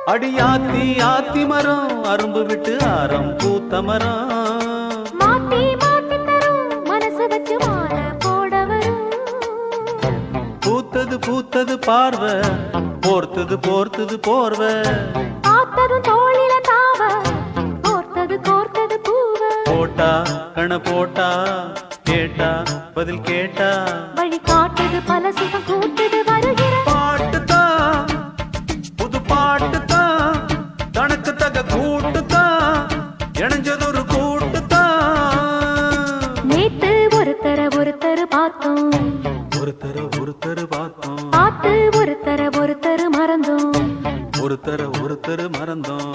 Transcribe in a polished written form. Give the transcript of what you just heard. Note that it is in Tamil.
அடியாத்தி ஆத்தி மரம் அரும்பு விட்டு ஆரம் பூத்த மரம் மாத்தி மாத்தி தரும் மனசு வச்சு மாற போட வரும் பூத்தது பூத்தது பார்வை போர்த்தது போர்த்தது போர்வை பார்த்ததும் தோளில தாவ கோர்த்தது கோர்த்தது பூவ போட்டா கண போட்டா கேட்டா பதில் கேட்டா வழி காட்டுது பல சுகம் கூட்டுது வருகிற பாட்டுதான் புது பாட்டுதான் தனக்கு தக கூட்டுதான் இணைஞ்சதொரு கூட்டுதான் நேத்து ஒருத்தர பார்த்தோம் ஒருத்தர் பார்த்தோம் பார்த்து ஒருத்தர மறந்தோம் ஒருத்தர் மறந்தோம்